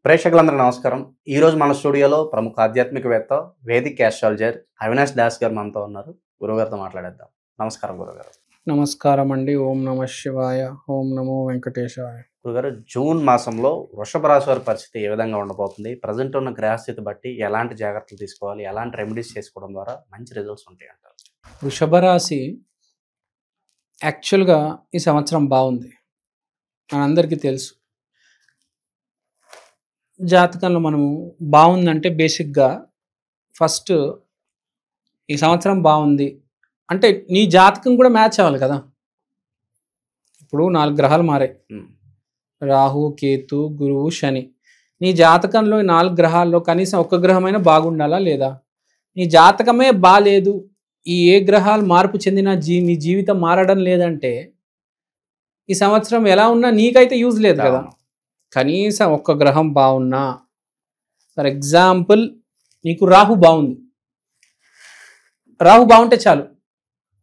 ప్రేక్షకులందరూ నమస్కారం. ఈరోజు మన స్టూడియోలో ప్రముఖ ఆధ్యాత్మికవేత్త, వేదిక్ ఆస్ట్రాలజర్ అవినాష్ దాస్ గారు మనతో ఉన్నారు. గురుగారితో మాట్లాడేద్దాం. నమస్కారం గురుగారు. నమస్కారం అండి. ఓం నమ శివాయ, ఓం నమో వెంకటేశాయ. గురుగారు, జూన్ మాసంలో వృషభ రాశి వారి పరిస్థితి ఏ విధంగా ఉండబోతుంది? ప్రజెంట్ ఉన్న గ్రహస్థితి బట్టి ఎలాంటి జాగ్రత్తలు తీసుకోవాలి, ఎలాంటి రెమెడీస్ చేసుకోవడం ద్వారా మంచి రిజల్ట్స్ ఉంటాయి అంటారు? వృషభ రాశి యాక్చువల్గా ఈ సంవత్సరం బాగుంది, మనందరికీ తెలుసు. జాతకంలో మనము బాగుందంటే బేసిక్గా ఫస్ట్ ఈ సంవత్సరం బాగుంది అంటే నీ జాతకం కూడా మ్యాచ్ అవ్వాలి కదా. ఇప్పుడు 4 గ్రహాలు మారాయి, రాహు, కేతు, గురువు, శని. నీ జాతకంలో ఈ 4 గ్రహాల్లో కనీసం ఒక గ్రహమైనా బాగుండాలా లేదా? నీ జాతకమే బాలేదు, ఈ ఏ గ్రహాలు మార్పు చెందిన నీ జీవితం మారడం లేదంటే ఈ సంవత్సరం ఎలా ఉన్నా నీకైతే యూజ్ లేదు కదా. కనీసం ఒక్క గ్రహం బాగున్నా, ఫర్ ఎగ్జాంపుల్ నీకు రాహు బాగుంది, రాహు బాగుంటే చాలు.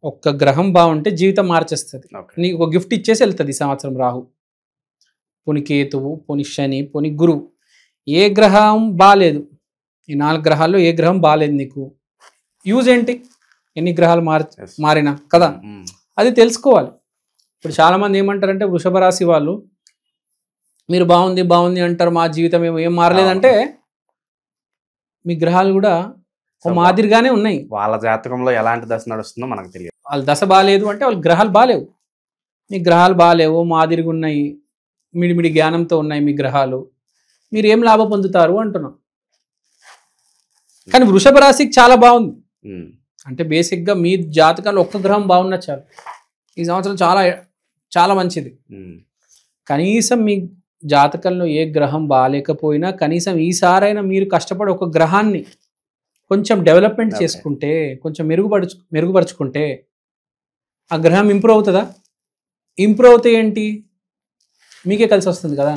ఒక్క గ్రహం బాగుంటే జీవితం మార్చేస్తుంది. నీకు ఒక గిఫ్ట్ ఇచ్చేసి వెళ్తుంది ఈ సంవత్సరం రాహు. పోని కేతువు, పోని శని, పోని గురువు, ఏ గ్రహం బాగాలేదు. ఈ 4 గ్రహాల్లో ఏ గ్రహం బాగాలేదు, నీకు యూజ్ ఏంటి? ఎన్ని గ్రహాలు మారినా కదా, అది తెలుసుకోవాలి. ఇప్పుడు చాలామంది ఏమంటారంటే వృషభ రాశి వాళ్ళు, మీరు బాగుంది బాగుంది అంటారు, మా జీవితం ఏం మారలేదంటే మీ గ్రహాలు కూడా ఒక మాదిరిగానే ఉన్నాయి. వాళ్ళ జాతకంలో ఎలాంటి దశ నడుస్తుందో మనకు తెలియదు. వాళ్ళ దశ బాగాలేదు అంటే వాళ్ళ గ్రహాలు బాగాలేవు. మీ గ్రహాలు బాగాలేవు, మాదిరిగా ఉన్నాయి, మిడిమిడి జ్ఞానంతో ఉన్నాయి మీ గ్రహాలు, మీరు ఏం లాభం పొందుతారు అంటున్నాం. కానీ వృషభ రాశికి చాలా బాగుంది. అంటే బేసిక్గా మీ జాతకాలు ఒక్క గ్రహం బాగున్నా చాలు, ఈ సంవత్సరం చాలా చాలా మంచిది. కనీసం మీ జాతకంలో ఏ గ్రహం బాగాలేకపోయినా కనీసం ఈసారైనా మీరు కష్టపడి ఒక గ్రహాన్ని కొంచెం డెవలప్మెంట్ చేసుకుంటే, కొంచెం మెరుగుపరుచుకుంటే ఆ గ్రహం ఇంప్రూవ్ అవుతుందా? ఇంప్రూవ్ అవుతే ఏంటి, మీకే కలిసి వస్తుంది కదా.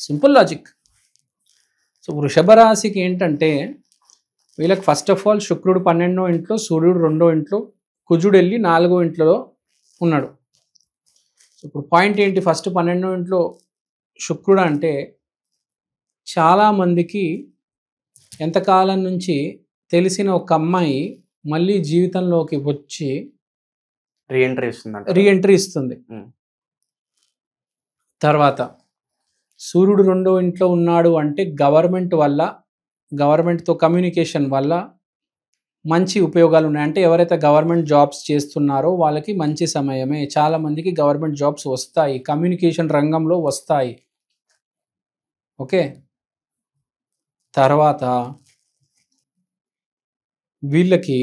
Simple logic. సో వృషభ రాశికి ఏంటంటే వీళ్ళకి ఫస్ట్ ఆఫ్ ఆల్ శుక్రుడు 12వ ఇంట్లో, సూర్యుడు 2వ ఇంట్లో, కుజుడు వెళ్ళి 4వ ఇంట్లో ఉన్నాడు. ఇప్పుడు పాయింట్ ఏంటి, ఫస్ట్ 12వ ఇంట్లో శుక్రుడు అంటే చాలామందికి ఎంతకాలం నుంచి తెలిసిన ఒక అమ్మాయి మళ్ళీ జీవితంలోకి వచ్చి రీఎంట్రీ ఇస్తుంది. తర్వాత సూర్యుడు 2వ ఇంట్లో ఉన్నాడు అంటే గవర్నమెంట్ వల్ల, గవర్నమెంట్తో కమ్యూనికేషన్ వల్ల మంచి ఉపయోగాలు ఉన్నాయి. అంటే ఎవరైతే గవర్నమెంట్ జాబ్స్ చేస్తున్నారో వాళ్ళకి మంచి సమయమే. చాలామందికి గవర్నమెంట్ జాబ్స్ వస్తాయి, కమ్యూనికేషన్ రంగంలో వస్తాయి. ఓకే, తర్వాత వీళ్ళకి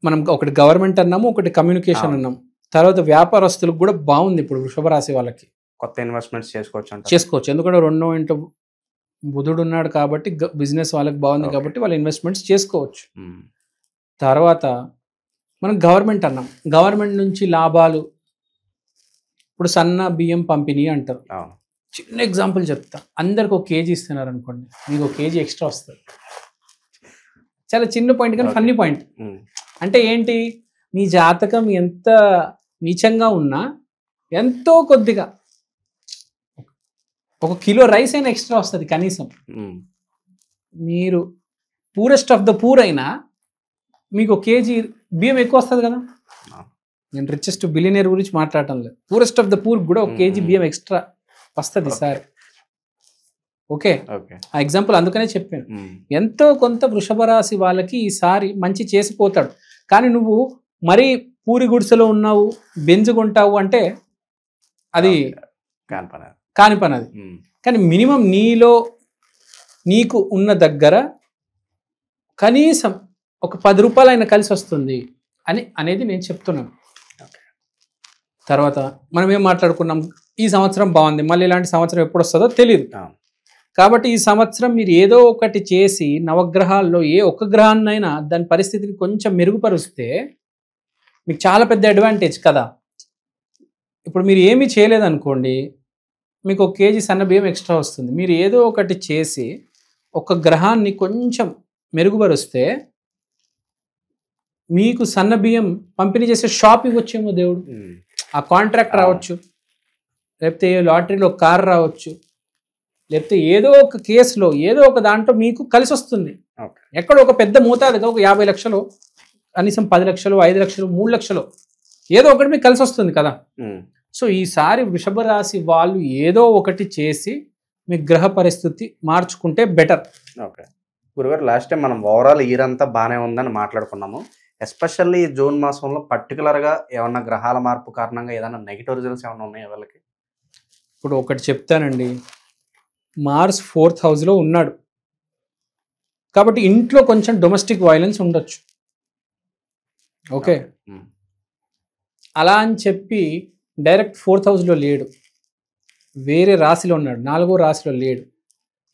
మనం ఒకటి గవర్నమెంట్ అన్నాము, ఒకటి కమ్యూనికేషన్ అన్నాము. తర్వాత వ్యాపారస్తులకు కూడా బాగుంది ఇప్పుడు వృషభ రాశి వాళ్ళకి. కొత్త ఇన్వెస్ట్మెంట్స్ చేసుకోవచ్చు. ఎందుకంటే 2వ ఇంట్లో బుధుడు ఉన్నాడు కాబట్టి బిజినెస్ వాళ్ళకి బాగుంది కాబట్టి వాళ్ళు ఇన్వెస్ట్మెంట్స్ చేసుకోవచ్చు. తర్వాత మనం గవర్నమెంట్ అన్నాం, గవర్నమెంట్ నుంచి లాభాలు. ఇప్పుడు సన్న బియ్యం పంపిణీ అంటారు. చిన్న ఎగ్జాంపుల్ చెప్తా, అందరికి 1 కేజీ ఇస్తున్నారు అనుకోండి, మీకు 1 కేజీ ఎక్స్ట్రా వస్తుంది. చాలా చిన్న పాయింట్ కానీ ఫన్నీ పాయింట్. అంటే ఏంటి, మీ జాతకం ఎంత నీచంగా ఉన్నా ఎంతో కొద్దిగా 1 కిలో రైస్ అయినా ఎక్స్ట్రా వస్తుంది కనీసం. మీరు పూరెస్ట్ ఆఫ్ ద పూర్ అయినా మీకు 1 కేజీ బియ్యం ఎక్కువ వస్తుంది కదా. నేను రిచెస్ట్ బిలియనర్ గురించి మాట్లాడటం లేదు, పూరెస్ట్ ఆఫ్ ద పూర్ కూడా 1 కేజీ బియ్యం ఎక్స్ట్రా వస్తుంది సార్. ఓకే, ఆ ఎగ్జాంపుల్ అందుకనే చెప్పాను. ఎంతో కొంత వృషభ రాశి వాళ్ళకి ఈసారి మంచి చేసిపోతాడు. కానీ నువ్వు మరీ పూరి గుడిసెలో ఉన్నావు, బెంజుకుంటావు అంటే అది కాని పని అది. కానీ మినిమం నీకు ఉన్న దగ్గర కనీసం ఒక 10 రూపాయలు అయినా కలిసి వస్తుంది అనేది నేను చెప్తున్నాను. తర్వాత మనం ఏం మాట్లాడుకున్నాం, ఈ సంవత్సరం బాగుంది, మళ్ళీ ఇలాంటి సంవత్సరం ఎప్పుడు వస్తుందో తెలియదు. కాబట్టి ఈ సంవత్సరం మీరు ఏదో ఒకటి చేసి నవగ్రహాల్లో ఏ ఒక్క గ్రహాన్నైనా దాని పరిస్థితిని కొంచెం మెరుగుపరుస్తే మీకు చాలా పెద్ద అడ్వాంటేజ్ కదా. ఇప్పుడు మీరు ఏమీ చేయలేదనుకోండి, మీకు 1 కేజీ సన్న బియ్యం ఎక్స్ట్రా వస్తుంది. మీరు ఏదో ఒకటి చేసి ఒక గ్రహాన్ని కొంచెం మెరుగుపరుస్తే మీకు సన్న బియ్యం పంపిణీ చేసే షాప్ ఇవ్వచ్చేమో దేవుడు, ఆ కాంట్రాక్ట్ రావచ్చు, లేకపోతే లాటరీలో కార్ రావచ్చు, లేకపోతే ఏదో ఒక కేసులో ఏదో ఒక దాంట్లో మీకు కలిసి వస్తుంది. ఓకే. ఎక్కడ ఒక పెద్ద మోతాదుగా ఒక 50 లక్షలు, కనీసం 10 లక్షలు, 5 లక్షలు, 3 లక్షలు ఏదో ఒకటి మీకు కలిసి వస్తుంది కదా. సో ఈసారి వృషభ రాశి వాళ్ళు ఏదో ఒకటి చేసి మీ గ్రహ పరిస్థితి మార్చుకుంటే బెటర్. ఓకే గురుగారు, లాస్ట్ టైం మనం ఓవరాల్ ఇయర్ అంతా బాగానే ఉందని మాట్లాడుకున్నాము. ఎస్పెషల్లీ జూన్ మాసంలో పర్టికులర్గా ఏమన్నా గ్రహాల మార్పు కారణంగా ఏదైనా నెగిటివ్ రిజల్ట్స్ ఏమైనా ఉన్నాయా వాళ్ళకి? ఇప్పుడు ఒకటి చెప్తానండి, మార్స్ 4th హౌస్లో ఉన్నాడు కాబట్టి ఇంట్లో కొంచెం డొమెస్టిక్ వైలెన్స్ ఉండొచ్చు. ఓకే, అలా అని చెప్పి డైరెక్ట్ 4th హౌస్లో లేడు, వేరే రాశిలో ఉన్నాడు, 4వ రాశిలో లేడు.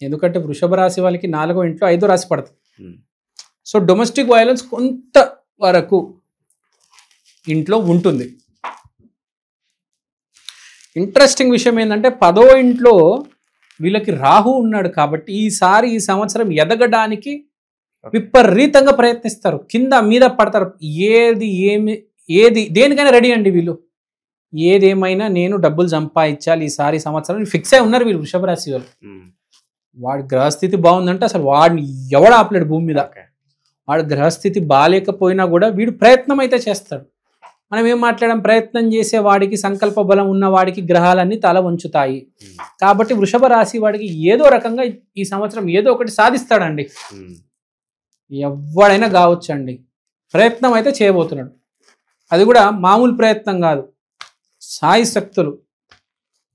ఎందుకంటే వృషభ రాశి వాళ్ళకి 4వ ఇంట్లో 5వ రాశి పడుతుంది. సో డొమెస్టిక్ వైలెన్స్ కొంత వరకు ఇంట్లో ఉంటుంది. ఇంట్రెస్టింగ్ విషయం ఏంటంటే 10వ ఇంట్లో వీళ్ళకి రాహు ఉన్నాడు కాబట్టి ఈ సంవత్సరం ఎదగడానికి విపరీతంగా ప్రయత్నిస్తారు, కింద మీద పడతారు. ఏది దేనికైనా రెడీ అండి వీళ్ళు. ఏదేమైనా నేను డబ్బులు సంపాదించాలి ఈసారి సంవత్సరం ఫిక్స్ అయి ఉన్నారు వీళ్ళు వృషభ రాశి వాళ్ళు. వాడి గ్రహస్థితి బాగుందంటే అసలు వాడిని ఎవడు ఆపలేడు భూమి మీద. వాడి గ్రహస్థితి బాగాలేకపోయినా కూడా వీడు ప్రయత్నం అయితే చేస్తాడు. మనం ఏం మాట్లాడాం, ప్రయత్నం చేసే వాడికి, సంకల్ప బలం ఉన్న వాడికి గ్రహాలన్నీ తల వంచుతాయి. కాబట్టి వృషభ రాశి వాడికి ఏదో రకంగా ఈ సంవత్సరం ఏదో ఒకటి సాధిస్తాడండి. ఎవడైనా కావచ్చండి, ప్రయత్నం అయితే చేయబోతున్నాడు. అది కూడా మామూలు ప్రయత్నం కాదు, సాయి శక్తులు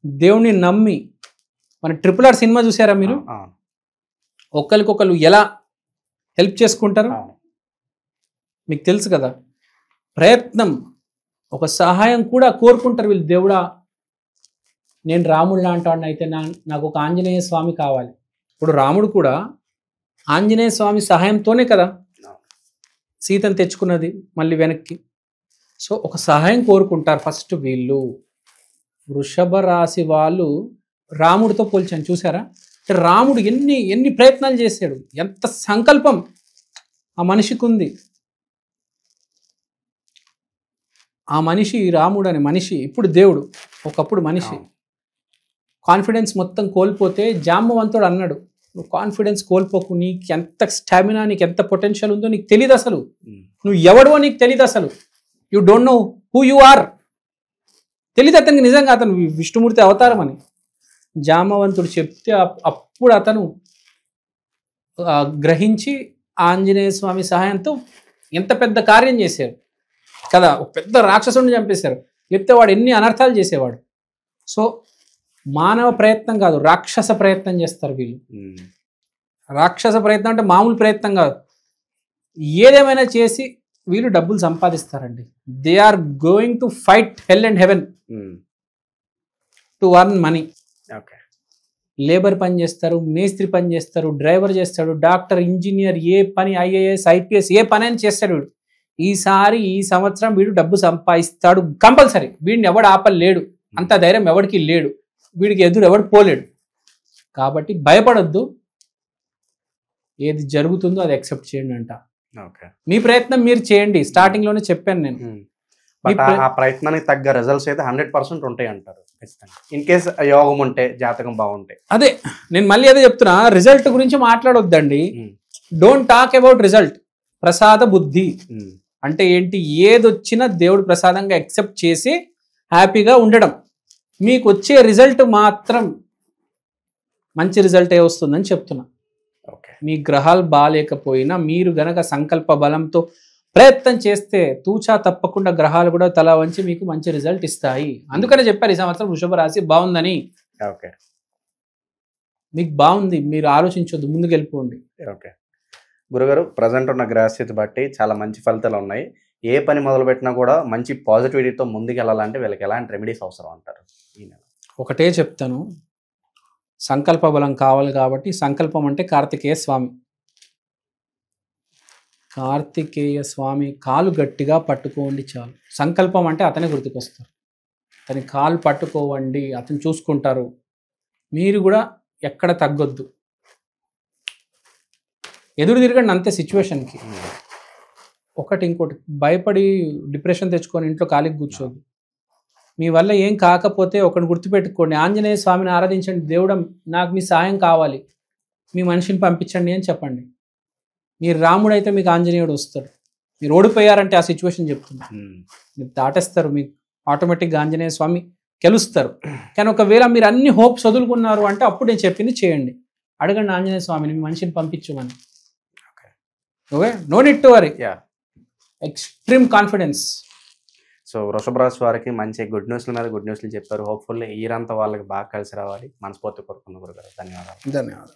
దేవుణ్ణి నమ్మి. మన RRR సినిమా చూసారా మీరు? ఒకరికొకరు ఎలా హెల్ప్ చేసుకుంటారు మీకు తెలుసు కదా. ప్రయత్నం, ఒక సహాయం కూడా కోరుకుంటారు వీళ్ళు. దేవుడా, నేను రాముడు లాంటి వాడిని అయితే నాకు ఒక ఆంజనేయ స్వామి కావాలి. ఇప్పుడు రాముడు కూడా ఆంజనేయ స్వామి సహాయంతోనే కదా సీతను తెచ్చుకున్నది మళ్ళీ వెనక్కి. సో ఒక సహాయం కోరుకుంటారు ఫస్ట్ వీళ్ళు. వృషభ రాశి వాళ్ళు రాముడితో పోల్చాను చూసారా. రాముడు ఎన్ని ప్రయత్నాలు చేశాడు, ఎంత సంకల్పం ఆ మనిషికి ఉంది. ఆ మనిషి, రాముడు అనే మనిషి ఇప్పుడు దేవుడు, ఒకప్పుడు మనిషి. కాన్ఫిడెన్స్ మొత్తం కోల్పోతే జాంబవంతుడు అన్నాడు, నువ్వు కాన్ఫిడెన్స్ కోల్పోకు, నీకు ఎంత స్టామినా, నీకు ఎంత పొటెన్షియల్ ఉందో నీకు తెలియదు, అసలు నువ్వు ఎవడో నీకు తెలియదు, అసలు you don't know who you are. తెలియదు అతనికి నిజంగా అతను విష్ణుమూర్తి అవతారం అని జాంబవంతుడు చెప్తే అప్పుడు అతను గ్రహించి ఆంజనేయ స్వామి సహాయంతో ఎంత పెద్ద కార్యం చేశారు కదా. ఒక పెద్ద రాక్షసుడిని చంపేశారు, లేకపోతే వాడు ఎన్ని అనర్థాలు చేసేవాడు. సో మానవ ప్రయత్నం కాదు, రాక్షస ప్రయత్నం చేస్తారు వీళ్ళు. రాక్షస ప్రయత్నం అంటే మామూలు ప్రయత్నం కాదు. ఏదేమైనా చేసి వీళ్ళు డబ్బులు సంపాదిస్తారండి. They are going to fight hell and heaven to earn money. Labour పని చేస్తారు, మేస్త్రి పని చేస్తారు, డ్రైవర్ చేస్తాడు, డాక్టర్, ఇంజనీర్, ఏ పని, IAS, IPS ఏ పని అని చేస్తాడు వీడు. ఈ సంవత్సరం వీడు డబ్బు సంపాదిస్తాడు కంపల్సరీ. వీడిని ఎవడు ఆపలేడు, అంత ధైర్యం ఎవడికి లేడు, వీడికి ఎదురు ఎవడు పోలేడు. కాబట్టి భయపడొద్దు, ఏది జరుగుతుందో అది యాక్సెప్ట్ చేయండి అంట. మీ ప్రయత్నం మీరు చేయండి, స్టార్టింగ్ లోనే చెప్పాను నేను. ఆ ప్రయత్నానికి తగ్గ రిజల్ట్స్ అయితే 100% ఉంటాయి అంటారు. ఇన్ కేస్ యోగం ఉంటే, జాతకం బాగుంటే. అదే నేను మళ్ళీ అదే చెప్తున్నా, రిజల్ట్ గురించి మాట్లాడొద్దండి. Don't talk about result. ప్రసాద బుద్ధి అంటే ఏంటి, ఏదొచ్చినా దేవుడు ప్రసాదంగా యాక్సెప్ట్ చేసి హ్యాపీగా ఉండడం. మీకు వచ్చే రిజల్ట్ మాత్రం మంచి రిజల్టే వస్తుందని చెప్తున్నా. మీ గ్రహాలు బాగాలేకపోయినా మీరు గనక సంకల్ప బలంతో ప్రయత్నం చేస్తే తూచా తప్పకుండా గ్రహాలు కూడా తల వంచి మీకు మంచి రిజల్ట్ ఇస్తాయి. అందుకనే చెప్పారు ఈ సంవత్సరం వృషభ రాశి బాగుందని. మీకు బాగుంది, మీరు ఆలోచించొద్దు, ముందుకు వెళ్ళిపోండి. గురుగారు, ప్రజెంట్ ఉన్న గ్రహస్థితి బట్టి చాలా మంచి ఫలితాలు ఉన్నాయి. ఏ పని మొదలు పెట్టినా కూడా మంచి పాజిటివిటీతో ముందుకు వెళ్ళాలంటే వీళ్ళకి ఎలాంటి రెమెడీస్ అవసరం అంటారు? ఒకటే చెప్తాను, సంకల్ప బలం కావాలి కాబట్టి సంకల్పం అంటే కార్తికేయ స్వామి. కార్తికేయ స్వామి కాలు గట్టిగా పట్టుకోండి చాలు. సంకల్పం అంటే అతనే గుర్తుకొస్తారు. అతని కాలు పట్టుకోవండి, అతను చూసుకుంటారు. మీరు కూడా ఎక్కడ తగ్గొద్దు, ఎదురు తిరగండి అంతే సిచ్యువేషన్కి. ఇంకోటి భయపడి డిప్రెషన్ తెచ్చుకొని ఇంట్లో ఖాళీకి కూర్చోద్దు. మీ వల్ల ఏం కాకపోతే ఒకటి గుర్తుపెట్టుకోండి, ఆంజనేయ స్వామిని ఆరాధించండి. దేవుడు నాకు మీ సాయం కావాలి, మీ మనిషిని పంపించండి అని చెప్పండి. మీరు రాముడు అయితే మీకు ఆంజనేయుడు వస్తాడు. మీరు ఓడిపోయారంటే ఆ సిచ్యువేషన్ చెప్తున్నా, మీరు దాటేస్తారు, మీకు ఆటోమేటిక్గా ఆంజనేయ స్వామి గెలుస్తారు. కానీ ఒకవేళ మీరు అన్ని హోప్స్ వదులుకున్నారు అంటే అప్పుడు నేను చెప్పింది చేయండి. అడగండి ఆంజనేయ స్వామిని మీ మనిషిని పంపించమని. Okay, no need to worry, extreme confidence. So వృషభ రాశి వారికి మంచి గుడ్ న్యూస్ల మీద గుడ్ న్యూస్లు చెప్పారు. హోప్ఫుల్లీ ఇయర్ అంతా వాళ్ళకి బాగా కలిసి రావాలి మనస్ఫూర్తి కోరుకున్న గురుగారు. ధన్యవాదాలు. ధన్యవాదాలు.